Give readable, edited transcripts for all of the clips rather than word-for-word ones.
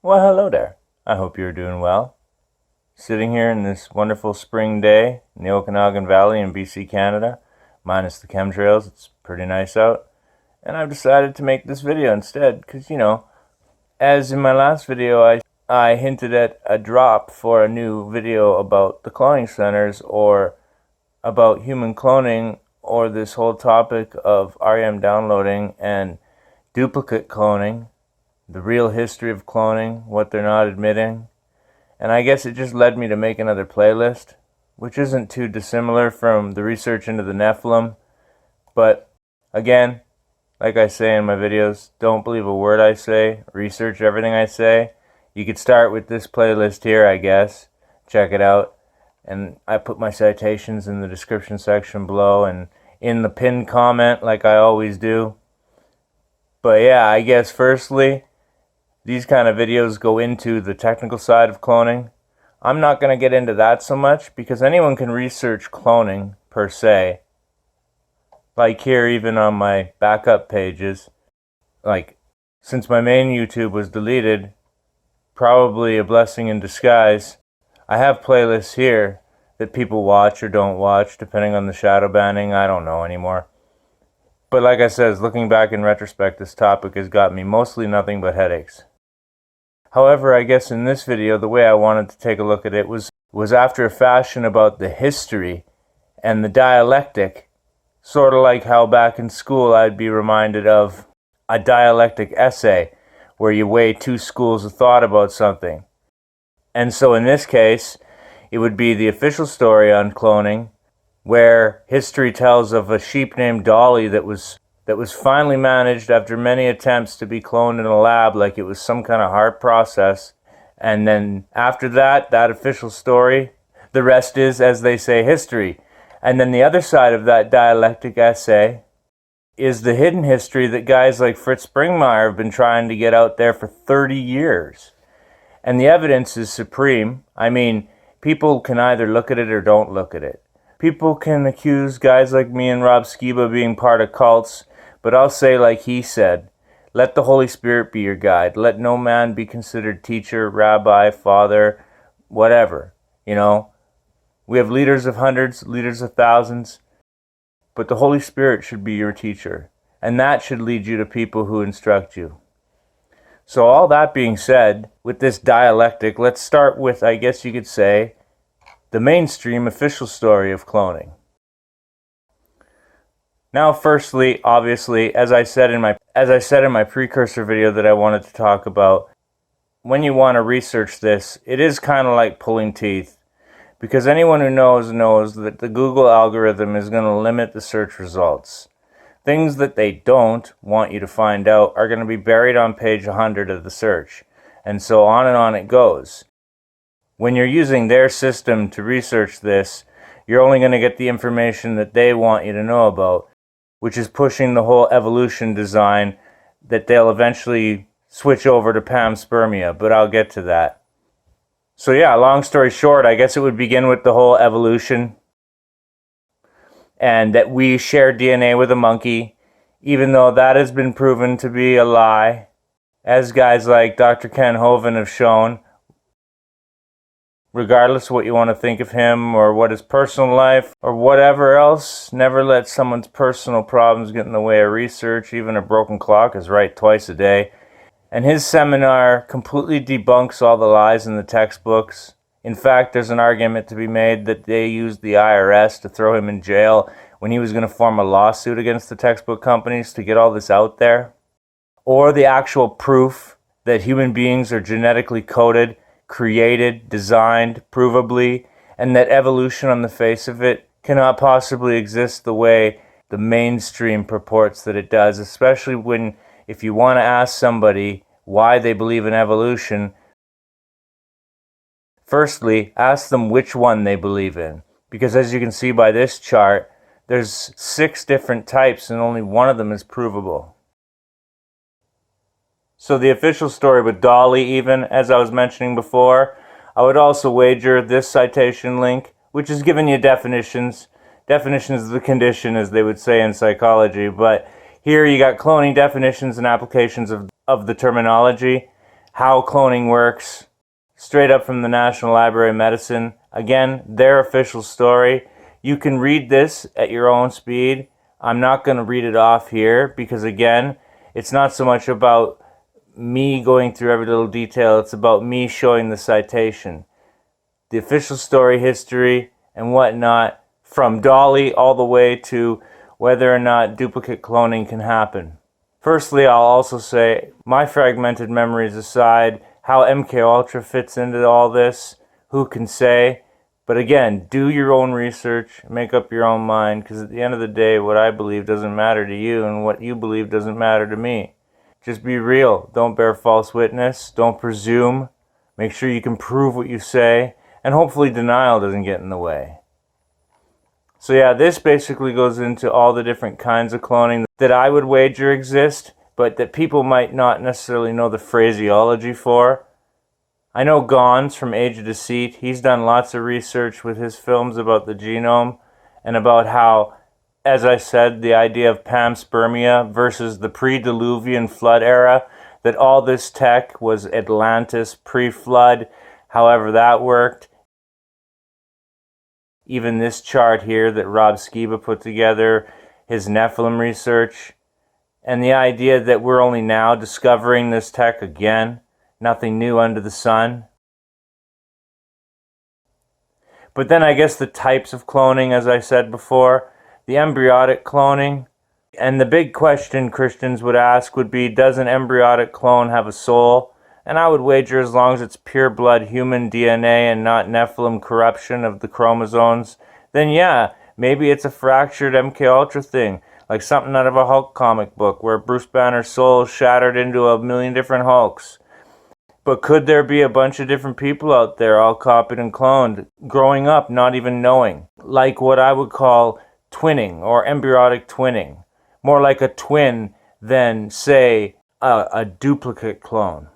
Well, hello there. I hope you're doing well. Sitting here in this wonderful spring day in the Okanagan Valley in BC, Canada, minus the chemtrails. It's pretty nice out. And I've decided to make this video instead because, as in my last video, I hinted at a drop for a new video about the cloning centers or about human cloning or this whole topic of REM downloading and duplicate cloning, the real history of cloning, what they're not admitting. And I guess it just led me to make another playlist, which isn't too dissimilar from the research into the Nephilim. But again, like I say in my videos, don't believe a word I say, research everything I say. You could start with this playlist here, I guess. Check it out. And I put my citations in the description section below and in the pinned comment like I always do. But yeah, I guess firstly, these kind of videos go into the technical side of cloning. I'm not going to get into that so much because anyone can research cloning per se. Like here, even on my backup pages, like since my main YouTube was deleted, probably a blessing in disguise, I have playlists here that people watch or don't watch depending on the shadow banning. I don't know anymore. But like I said, looking back in retrospect, this topic has got me mostly nothing but headaches. However, I guess in this video, the way I wanted to take a look at it was after a fashion about the history and the dialectic, sort of like how back in school I'd be reminded of a dialectic essay where you weigh two schools of thought about something. And so in this case, it would be the official story on cloning, where history tells of a sheep named Dolly that was finally managed after many attempts to be cloned in a lab like it was some kind of hard process. And then after that official story, the rest is, as they say, history. And then the other side of that dialectic essay is the hidden history that guys like Fritz Springmeier have been trying to get out there for 30 years. And the evidence is supreme. I mean, people can either look at it or don't look at it. People can accuse guys like me and Rob Skiba being part of cults, but I'll say like he said, let the Holy Spirit be your guide. Let no man be considered teacher, rabbi, father, whatever. We have leaders of hundreds, leaders of thousands, but the Holy Spirit should be your teacher, and that should lead you to people who instruct you. So all that being said, with this dialectic, let's start with, I guess you could say, the mainstream official story of cloning. Now, firstly, obviously, as I said in my precursor video that I wanted to talk about, when you want to research this, it is kind of like pulling teeth, because anyone who knows that the Google algorithm is going to limit the search results. Things that they don't want you to find out are going to be buried on page 100 of the search, and so on it goes. When you're using their system to research this, you're only going to get the information that they want you to know about, which is pushing the whole evolution design that they'll eventually switch over to panspermia, but I'll get to that. So yeah, long story short, I guess it would begin with the whole evolution and that we share DNA with a monkey, even though that has been proven to be a lie, as guys like Dr. Ken Hovind have shown. Regardless of what you want to think of him or what his personal life or whatever else, never let someone's personal problems get in the way of research. Even a broken clock is right twice a day. And his seminar completely debunks all the lies in the textbooks. In fact, there's an argument to be made that they used the IRS to throw him in jail when he was going to form a lawsuit against the textbook companies to get all this out there. Or the actual proof that human beings are genetically coded, created, designed, provably, and that evolution on the face of it cannot possibly exist the way the mainstream purports that it does, especially if you want to ask somebody why they believe in evolution, firstly, ask them which one they believe in. Because as you can see by this chart, there's 6 different types and only one of them is provable. So the official story with Dolly, even, as I was mentioning before, I would also wager this citation link, which is giving you definitions. Definitions of the condition, as they would say in psychology. But here you got cloning definitions and applications of the terminology. how cloning works, straight up from the National Library of Medicine. Again, their official story. You can read this at your own speed. I'm not going to read it off here because, again, it's not so much about me going through every little detail. It's about me showing the citation, the official story, history, and whatnot, from Dolly all the way to whether or not duplicate cloning can happen. Firstly, I'll also say, my fragmented memories aside, how MKUltra fits into all this, who can say? But again, do your own research, make up your own mind, because at the end of the day, what I believe doesn't matter to you, and what you believe doesn't matter to me. Just be real. Don't bear false witness. Don't presume. Make sure you can prove what you say, and hopefully denial doesn't get in the way. So yeah, this basically goes into all the different kinds of cloning that I would wager exist, but that people might not necessarily know the phraseology for. I know Gons from Age of Deceit. He's done lots of research with his films about the genome and about how, as I said, the idea of panspermia versus the pre-Diluvian flood era, that all this tech was Atlantis pre-flood, however that worked. Even this chart here that Rob Skiba put together, his Nephilim research, and the idea that we're only now discovering this tech again, nothing new under the sun. But then I guess the types of cloning, as I said before, the embryonic cloning, and the big question Christians would ask would be, does an embryonic clone have a soul? And I would wager as long as it's pure blood human DNA and not Nephilim corruption of the chromosomes, then yeah, maybe it's a fractured MKUltra thing, like something out of a Hulk comic book where Bruce Banner's soul is shattered into a million different Hulks. But could there be a bunch of different people out there all copied and cloned, growing up not even knowing? Like what I would call twinning or embryonic twinning. More like a twin than, say, a duplicate clone.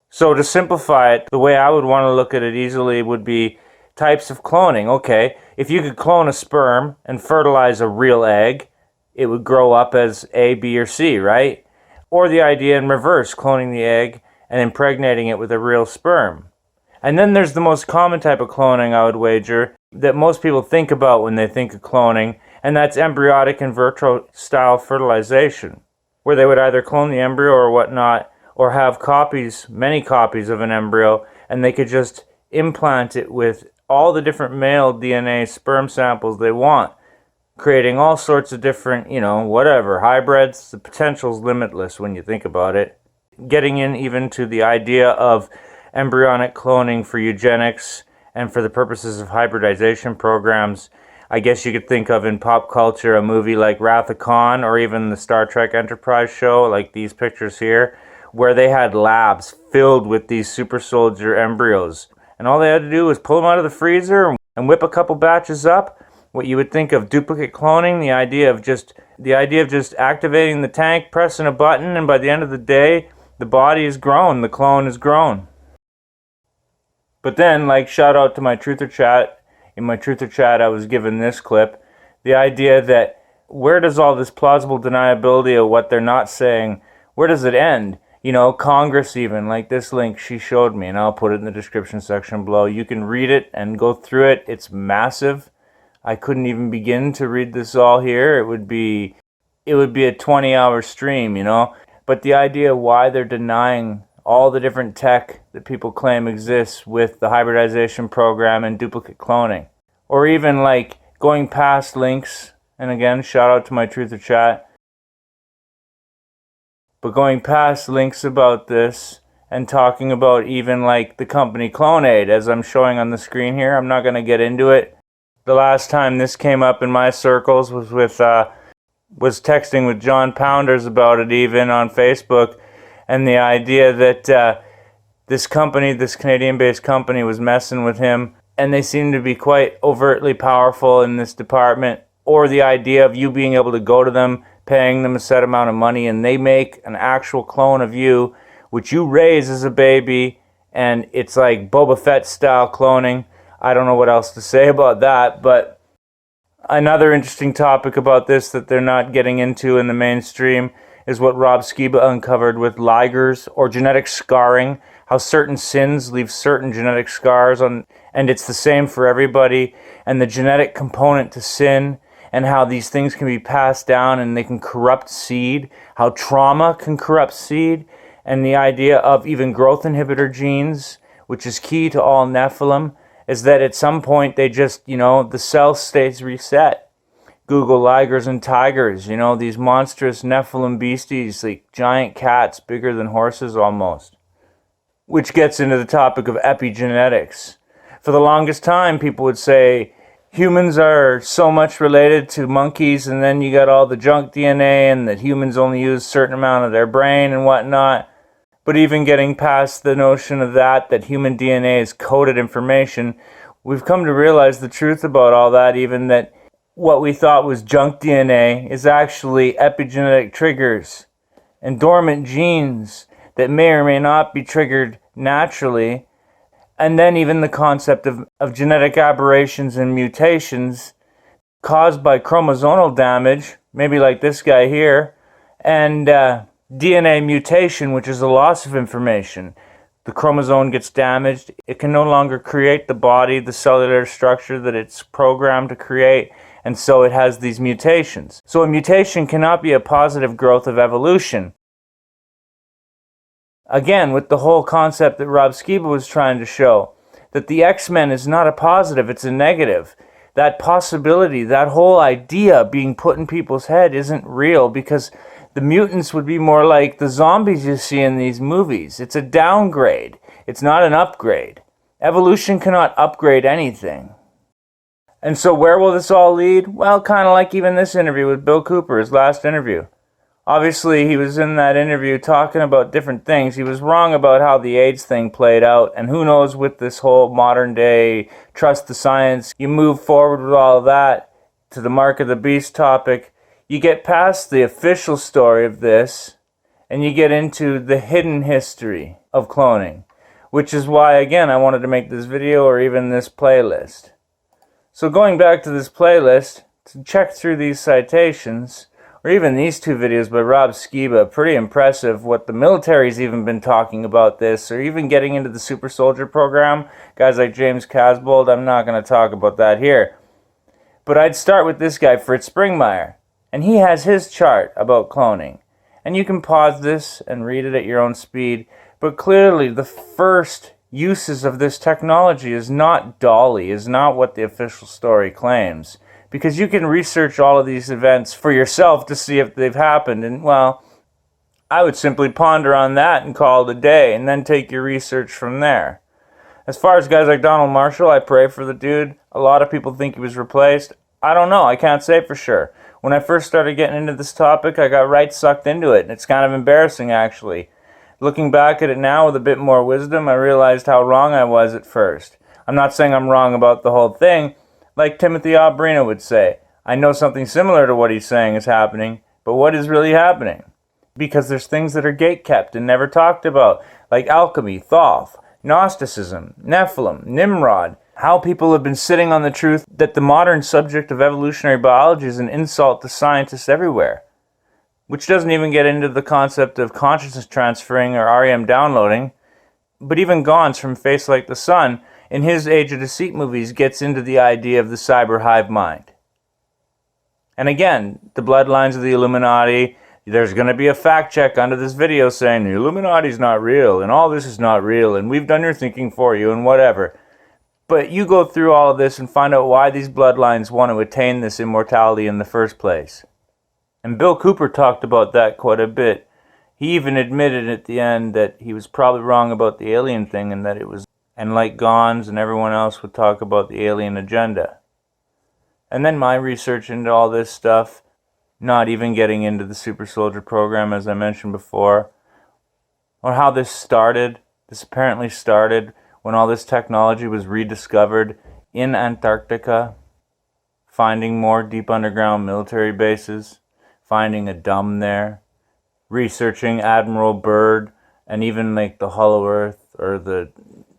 So to simplify it, the way I would want to look at it easily would be types of cloning. Okay, if you could clone a sperm and fertilize a real egg, it would grow up as A, B, or C, right? Or the idea in reverse, cloning the egg and impregnating it with a real sperm. And then there's the most common type of cloning, I would wager, that most people think about when they think of cloning, and that's embryonic in vitro style fertilization, where they would either clone the embryo or whatnot, or have copies, many copies of an embryo, and they could just implant it with all the different male DNA sperm samples they want, creating all sorts of different, whatever, hybrids. The potential's limitless when you think about it. Getting in even to the idea of embryonic cloning for eugenics and for the purposes of hybridization programs, I guess you could think of in pop culture a movie like Wrath of Khan, or even the Star Trek Enterprise show, like these pictures here, where they had labs filled with these super soldier embryos. And all they had to do was pull them out of the freezer and whip a couple batches up. What you would think of duplicate cloning, the idea of just activating the tank, pressing a button, and by the end of the day, the body is grown, the clone is grown. But then, like, shout out to my Truther Chat. In my Truther Chat, I was given this clip. The idea that, where does all this plausible deniability of what they're not saying, where does it end? Congress even, like this link she showed me, and I'll put it in the description section below. You can read it and go through it. It's massive. I couldn't even begin to read this all here. It would be a 20-hour stream, But the idea why they're denying all the different tech that people claim exists with the hybridization program and duplicate cloning. Or even like going past links, and again, shout out to my Truther Chat, but going past links about this and talking about even like the company Clonaid, as I'm showing on the screen here. I'm not going to get into it. The last time this came up in my circles was was texting with John Pounders about it, even on Facebook, and the idea that this Canadian-based company was messing with him, and they seem to be quite overtly powerful in this department, or the idea of you being able to go to them, paying them a set amount of money, and they make an actual clone of you, which you raise as a baby, and it's like Boba Fett style cloning. I don't know what else to say about that, but another interesting topic about this that they're not getting into in the mainstream is what Rob Skiba uncovered with Ligers, or genetic scarring, how certain sins leave certain genetic scars on, and it's the same for everybody, and the genetic component to sin, and how these things can be passed down and they can corrupt seed, how trauma can corrupt seed, and the idea of even growth inhibitor genes, which is key to all Nephilim, is that at some point they just, the cell stays reset. Google ligers and tigers, these monstrous Nephilim beasties, like giant cats, bigger than horses almost. Which gets into the topic of epigenetics. For the longest time, people would say humans are so much related to monkeys, and then you got all the junk DNA, and that humans only use a certain amount of their brain and whatnot. But even getting past the notion of that human DNA is coded information, we've come to realize the truth about all that, even that what we thought was junk DNA is actually epigenetic triggers and dormant genes that may or may not be triggered naturally. And then even the concept of genetic aberrations and mutations caused by chromosomal damage, maybe like this guy here, and DNA mutation, which is a loss of information. The chromosome gets damaged. It can no longer create the body, the cellular structure that it's programmed to create, and so it has these mutations. So a mutation cannot be a positive growth of evolution. Again, with the whole concept that Rob Skiba was trying to show, that the X-Men is not a positive, it's a negative. That possibility, that whole idea being put in people's head isn't real, because the mutants would be more like the zombies you see in these movies. It's a downgrade. It's not an upgrade. Evolution cannot upgrade anything. And so where will this all lead? Well, kind of like even this interview with Bill Cooper, his last interview. Obviously, he was in that interview talking about different things. He was wrong about how the AIDS thing played out, and who knows with this whole modern day trust the science. You move forward with all of that to the mark of the beast topic. You get past the official story of this, and you get into the hidden history of cloning, which is why, again, I wanted to make this video or even this playlist. So going back to this playlist, to check through these citations, or even these two videos by Rob Skiba, pretty impressive what the military's even been talking about this, or even getting into the super soldier program. Guys like James Casbold, I'm not going to talk about that here. But I'd start with this guy, Fritz Springmeier, and he has his chart about cloning. And you can pause this and read it at your own speed, but clearly the first uses of this technology is not Dolly, is not what the official story claims. Because you can research all of these events for yourself to see if they've happened. And, well, I would simply ponder on that and call it a day, and then take your research from there. As far as guys like Donald Marshall, I pray for the dude. A lot of people think he was replaced. I don't know. I can't say for sure. When I first started getting into this topic, I got right sucked into it. And it's kind of embarrassing, actually. Looking back at it now with a bit more wisdom, I realized how wrong I was at first. I'm not saying I'm wrong about the whole thing. Like Timothy Albrino would say, I know something similar to what he's saying is happening, but what is really happening? Because there's things that are gatekept and never talked about, like alchemy, Thoth, Gnosticism, Nephilim, Nimrod, how people have been sitting on the truth that the modern subject of evolutionary biology is an insult to scientists everywhere. Which doesn't even get into the concept of consciousness transferring or REM downloading, but even Gons from Face Like the Sun, in his Age of Deceit movies, gets into the idea of the cyber hive mind. And again, the bloodlines of the Illuminati, there's going to be a fact check under this video saying the Illuminati's not real, and all this is not real, and we've done your thinking for you, and whatever. But you go through all of this and find out why these bloodlines want to attain this immortality in the first place. And Bill Cooper talked about that quite a bit. He even admitted at the end that he was probably wrong about the alien thing, and that it was, and like Gons and everyone else would talk about the alien agenda. And then my research into all this stuff, not even getting into the super soldier program as I mentioned before, or how this started. This apparently started when all this technology was rediscovered in Antarctica, finding more deep underground military bases, finding a dumb there, researching Admiral Byrd, and even like the Hollow Earth or the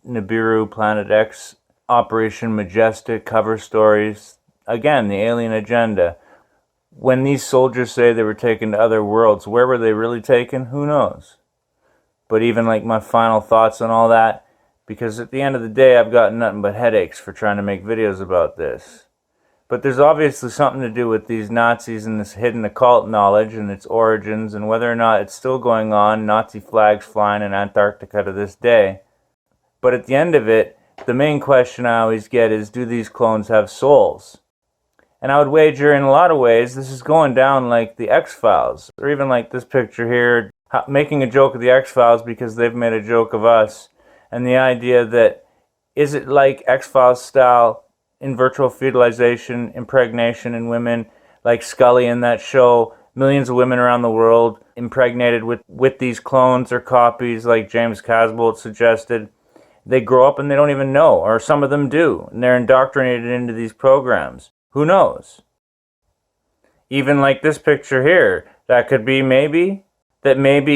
Nibiru Planet X Operation Majestic cover stories. Again, the alien agenda. When these soldiers say they were taken to other worlds, where were they really taken? Who knows? but even like my final thoughts on all that, because at the end of the day I've got nothing but headaches for trying to make videos about this. But there's obviously something to do with these Nazis and this hidden occult knowledge and its origins and whether or not it's still going on, Nazi flags flying in Antarctica to this day. But at the end of it, the main question I always get is, do these clones have souls? And I would wager in a lot of ways this is going down like the X-Files, or even like this picture here, making a joke of the X-Files because they've made a joke of us. And the idea that, is it like X-Files style in virtual feudalization, impregnation in women, like Scully in that show, millions of women around the world impregnated with these clones or copies like James Casbolt suggested. They grow up and they don't even know, or some of them do, and they're indoctrinated into these programs. Who knows? Even like this picture here, that could be maybe,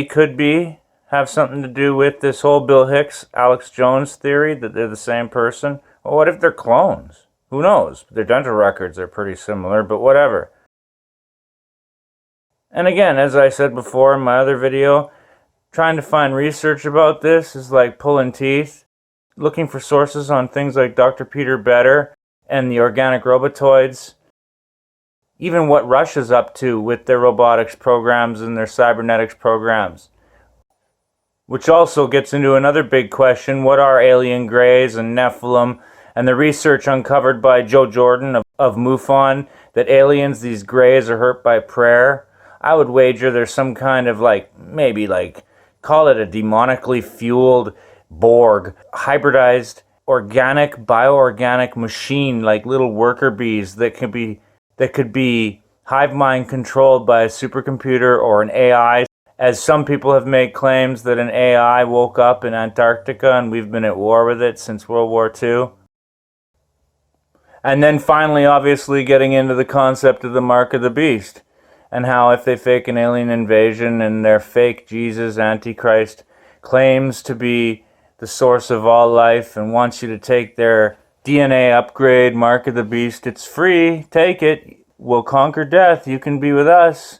could be, have something to do with this whole Bill Hicks, Alex Jones theory that they're the same person. Well, what if they're clones? Who knows? Their dental records are pretty similar, but whatever. And again, as I said before in my other video, trying to find research about this is like pulling teeth. Looking for sources on things like Dr. Peter Better and the organic robotoids. Even what Russia's up to with their robotics programs and their cybernetics programs. Which also gets into another big question: what are alien greys and Nephilim? And the research uncovered by Joe Jordan of MUFON, that aliens, these greys, are hurt by prayer. I would wager there's some kind of maybe call it a demonically fueled Borg, hybridized organic, bioorganic machine, like little worker bees that could be hive mind controlled by a supercomputer or an AI. As some people have made claims that an AI woke up in Antarctica and we've been at war with it since World War II. And then finally, obviously, getting into the concept of the mark of the beast, and how if they fake an alien invasion and their fake Jesus, Antichrist, claims to be the source of all life and wants you to take their DNA upgrade, mark of the beast, it's free, take it, we'll conquer death, you can be with us.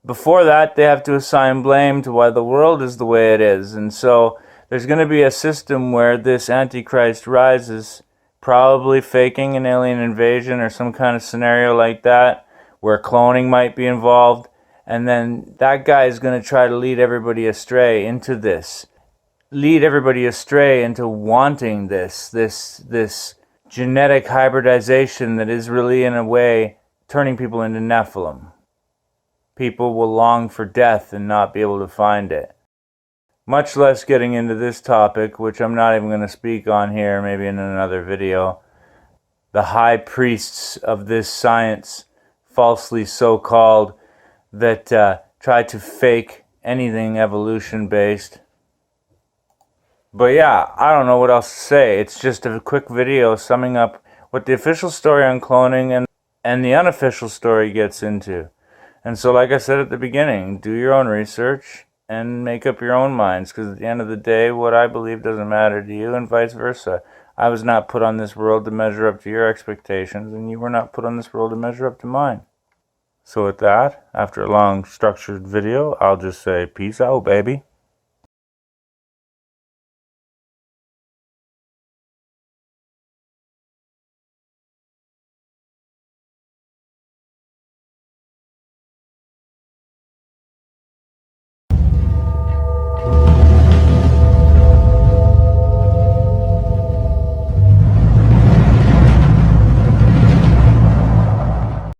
Before that, they have to assign blame to why the world is the way it is. And so there's going to be a system where this Antichrist rises, probably faking an alien invasion or some kind of scenario like that, where cloning might be involved, and then that guy is going to try to lead everybody astray into this. Lead everybody astray into wanting this genetic hybridization that is really, in a way, turning people into Nephilim. People will long for death and not be able to find it. Much less getting into this topic, which I'm not even going to speak on here, maybe in another video. The high priests of this science, falsely so-called, that try to fake anything evolution-based. But yeah, I don't know what else to say. It's just a quick video summing up what the official story on cloning and the unofficial story gets into. And so, like I said at the beginning, do your own research and make up your own minds, because at the end of the day, what I believe doesn't matter to you, and vice versa. I was not put on this world to measure up to your expectations, and you were not put on this world to measure up to mine. So with that, after a long structured video, I'll just say peace out, baby.